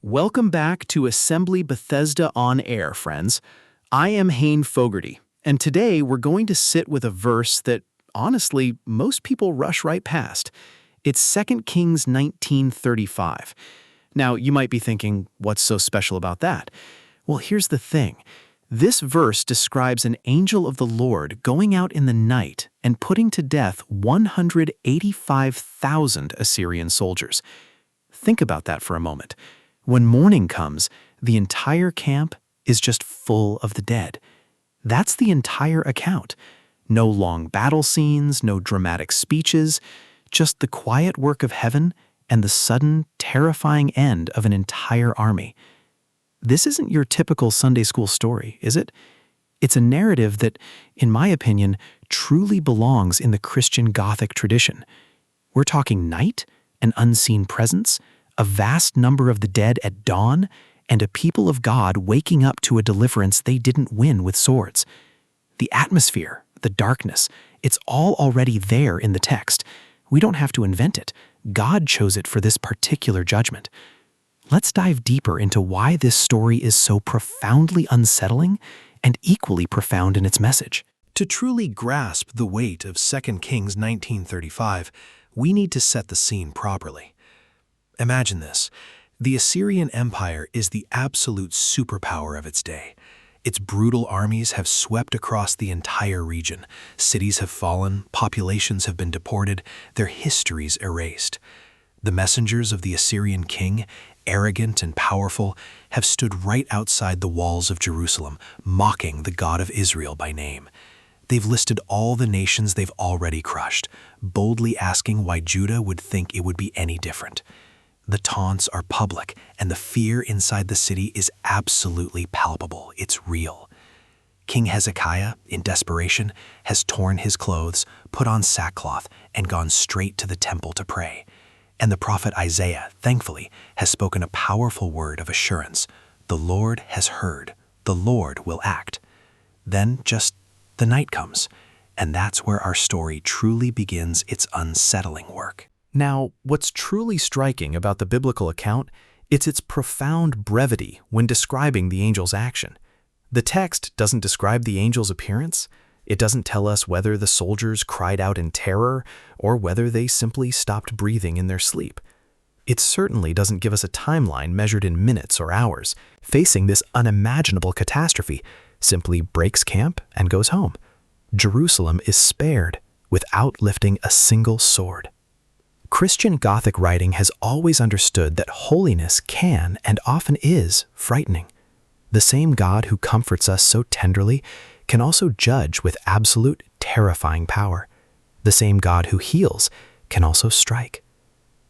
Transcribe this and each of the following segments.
Welcome back to Assembly Bethesda On Air, friends. I am Hayne Fogarty, and today we're going to sit with a verse that, honestly, most people rush right past. It's 2 Kings 19:35. Now, you might be thinking, what's so special about that? Well, here's the thing. This verse describes an angel of the Lord going out in the night and putting to death 185,000 Assyrian soldiers. Think about that for a moment. When morning comes, the entire camp is just full of the dead. That's the entire account. No long battle scenes, no dramatic speeches, just the quiet work of heaven and the sudden, terrifying end of an entire army. This isn't your typical Sunday school story, is it? It's a narrative that, in my opinion, truly belongs in the Christian Gothic tradition. We're talking night, an unseen presence, a vast number of the dead at dawn, and a people of God waking up to a deliverance they didn't win with swords. The atmosphere, the darkness, it's all already there in the text. We don't have to invent it. God chose it for this particular judgment. Let's dive deeper into why this story is so profoundly unsettling and equally profound in its message. To truly grasp the weight of 2 Kings 19:35, we need to set the scene properly. Imagine this. The Assyrian Empire is the absolute superpower of its day. Its brutal armies have swept across the entire region. Cities have fallen, populations have been deported, their histories erased. The messengers of the Assyrian king, arrogant and powerful, have stood right outside the walls of Jerusalem, mocking the God of Israel by name. They've listed all the nations they've already crushed, boldly asking why Judah would think it would be any different. The taunts are public, and the fear inside the city is absolutely palpable. It's real. King Hezekiah, in desperation, has torn his clothes, put on sackcloth, and gone straight to the temple to pray. And the prophet Isaiah, thankfully, has spoken a powerful word of assurance. The Lord has heard. The Lord will act. Then just the night comes, and that's where our story truly begins its unsettling work. Now, what's truly striking about the biblical account, it's its profound brevity when describing the angel's action. The text doesn't describe the angel's appearance. It doesn't tell us whether the soldiers cried out in terror or whether they simply stopped breathing in their sleep. It certainly doesn't give us a timeline measured in minutes or hours. Facing this unimaginable catastrophe, simply breaks camp and goes home. Jerusalem is spared without lifting a single sword. Christian Gothic writing has always understood that holiness can and often is frightening. The same God who comforts us so tenderly can also judge with absolute, terrifying power. The same God who heals can also strike.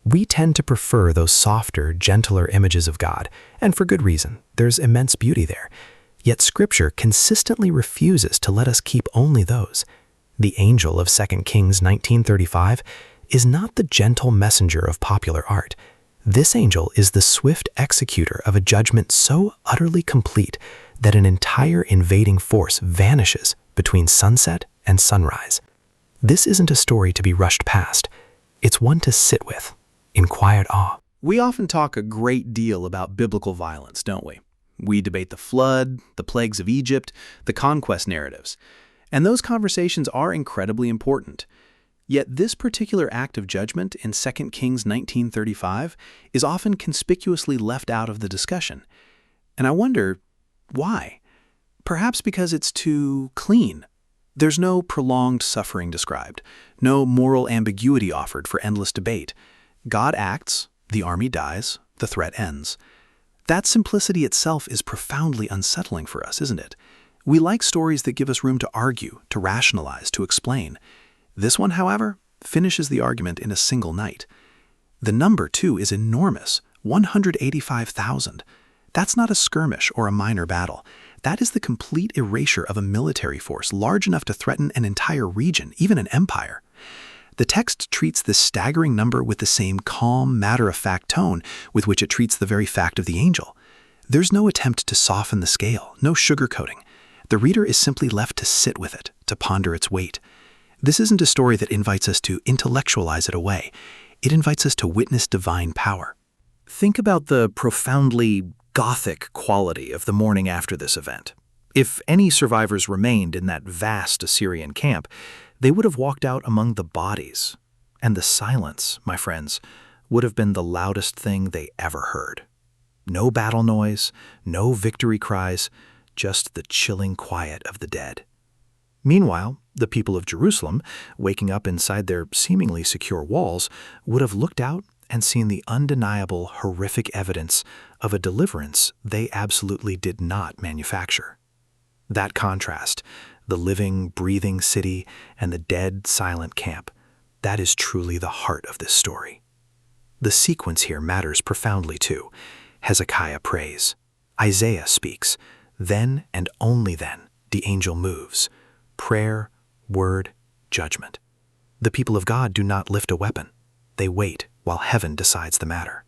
We tend to prefer those softer, gentler images of God, and for good reason. There's immense beauty there. Yet Scripture consistently refuses to let us keep only those. The angel of 2 Kings 19:35 is not the gentle messenger of popular art. This angel is the swift executor of a judgment so utterly complete that an entire invading force vanishes between sunset and sunrise. This isn't a story to be rushed past. It's one to sit with, in quiet awe. We often talk a great deal about biblical violence, don't we? We debate the flood, the plagues of Egypt, the conquest narratives. And those conversations are incredibly important. Yet this particular act of judgment in 2 Kings 19:35 is often conspicuously left out of the discussion. And I wonder, why? Perhaps because it's too clean. There's no prolonged suffering described, no moral ambiguity offered for endless debate. God acts, the army dies, the threat ends. That simplicity itself is profoundly unsettling for us, isn't it? We like stories that give us room to argue, to rationalize, to explain. This one, however, finishes the argument in a single night. The number, too, is enormous, 185,000. That's not a skirmish or a minor battle. That is the complete erasure of a military force large enough to threaten an entire region, even an empire. The text treats this staggering number with the same calm, matter-of-fact tone with which it treats the very fact of the angel. There's no attempt to soften the scale, no sugarcoating. The reader is simply left to sit with it, to ponder its weight. This isn't a story that invites us to intellectualize it away. It invites us to witness divine power. Think about the profoundly Gothic quality of the morning after this event. If any survivors remained in that vast Assyrian camp, they would have walked out among the bodies. And the silence, my friends, would have been the loudest thing they ever heard. No battle noise, no victory cries, just the chilling quiet of the dead. Meanwhile, the people of Jerusalem, waking up inside their seemingly secure walls, would have looked out and seen the undeniable, horrific evidence of a deliverance they absolutely did not manufacture. That contrast, the living, breathing city and the dead, silent camp, that is truly the heart of this story. The sequence here matters profoundly too. Hezekiah prays. Isaiah speaks. Then and only then the angel moves. Prayer, word, judgment. The people of God do not lift a weapon. They wait while heaven decides the matter.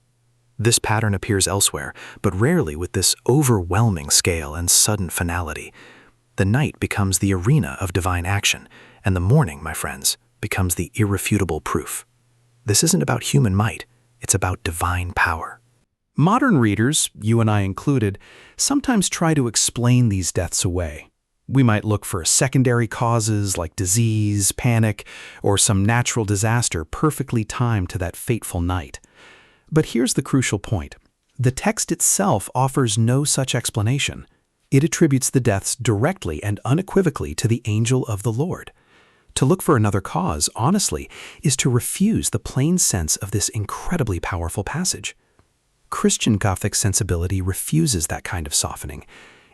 This pattern appears elsewhere, but rarely with this overwhelming scale and sudden finality. The night becomes the arena of divine action, and the morning, my friends, becomes the irrefutable proof. This isn't about human might, it's about divine power. Modern readers, you and I included, sometimes try to explain these deaths away. We might look for secondary causes like disease, panic, or some natural disaster perfectly timed to that fateful night. But here's the crucial point. The text itself offers no such explanation. It attributes the deaths directly and unequivocally to the angel of the Lord. To look for another cause, honestly, is to refuse the plain sense of this incredibly powerful passage. Christian Gothic sensibility refuses that kind of softening.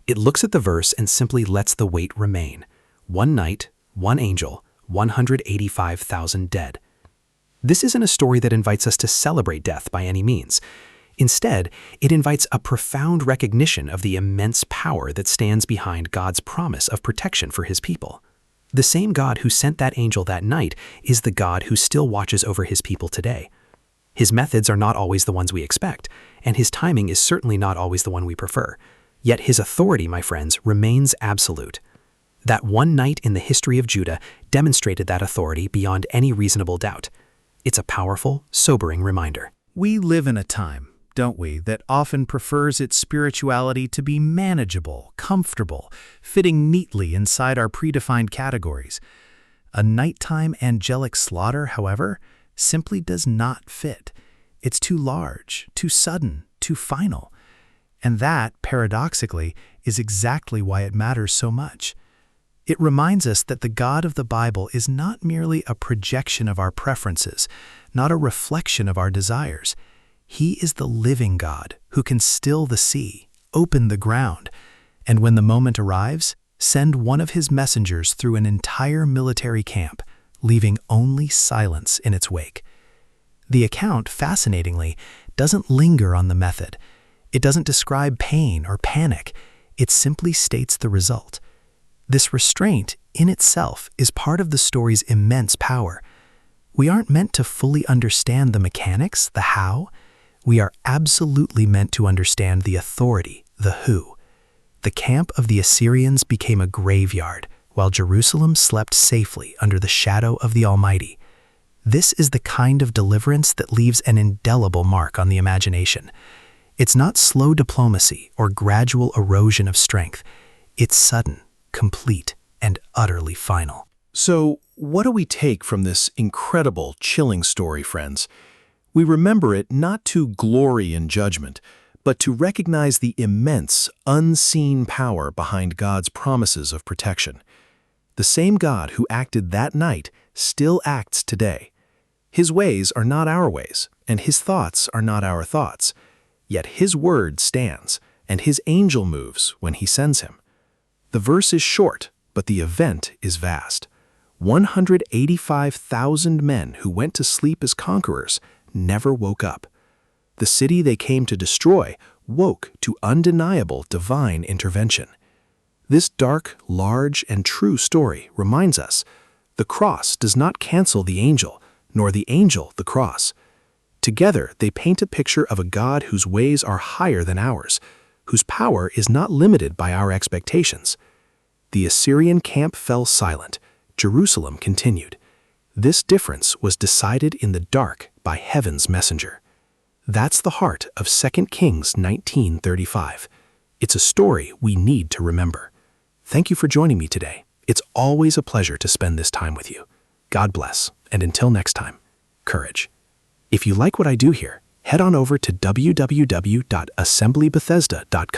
It looks at the verse and simply lets the weight remain. One night, one angel, 185,000 dead. This isn't a story that invites us to celebrate death by any means. Instead, it invites a profound recognition of the immense power that stands behind God's promise of protection for his people. The same God who sent that angel that night is the God who still watches over his people today. His methods are not always the ones we expect, and his timing is certainly not always the one we prefer. Yet his authority, my friends, remains absolute. That one night in the history of Judah demonstrated that authority beyond any reasonable doubt. It's a powerful, sobering reminder. We live in a time, don't we, that often prefers its spirituality to be manageable, comfortable, fitting neatly inside our predefined categories. A nighttime angelic slaughter, however, simply does not fit. It's too large, too sudden, too final. And that, paradoxically, is exactly why it matters so much. It reminds us that the God of the Bible is not merely a projection of our preferences, not a reflection of our desires. He is the living God who can still the sea, open the ground, and when the moment arrives, send one of his messengers through an entire military camp, leaving only silence in its wake. The account, fascinatingly, doesn't linger on the method. It doesn't describe pain or panic. It simply states the result. This restraint, in itself, is part of the story's immense power. We aren't meant to fully understand the mechanics, the how. We are absolutely meant to understand the authority, the who. The camp of the Assyrians became a graveyard, while Jerusalem slept safely under the shadow of the Almighty. This is the kind of deliverance that leaves an indelible mark on the imagination. It's not slow diplomacy or gradual erosion of strength. It's sudden, complete, and utterly final. So, what do we take from this incredible, chilling story, friends? We remember it not to glory in judgment, but to recognize the immense, unseen power behind God's promises of protection. The same God who acted that night still acts today. His ways are not our ways, and his thoughts are not our thoughts. Yet his word stands, and his angel moves when he sends him. The verse is short, but the event is vast. 185,000 men who went to sleep as conquerors never woke up. The city they came to destroy woke to undeniable divine intervention. This dark, large, and true story reminds us the cross does not cancel the angel, nor the angel the cross. Together, they paint a picture of a God whose ways are higher than ours, whose power is not limited by our expectations. The Assyrian camp fell silent. Jerusalem continued. This difference was decided in the dark by heaven's messenger. That's the heart of 2 Kings 19:35. It's a story we need to remember. Thank you for joining me today. It's always a pleasure to spend this time with you. God bless, and until next time, courage. If you like what I do here, head on over to www.assemblybethesda.com.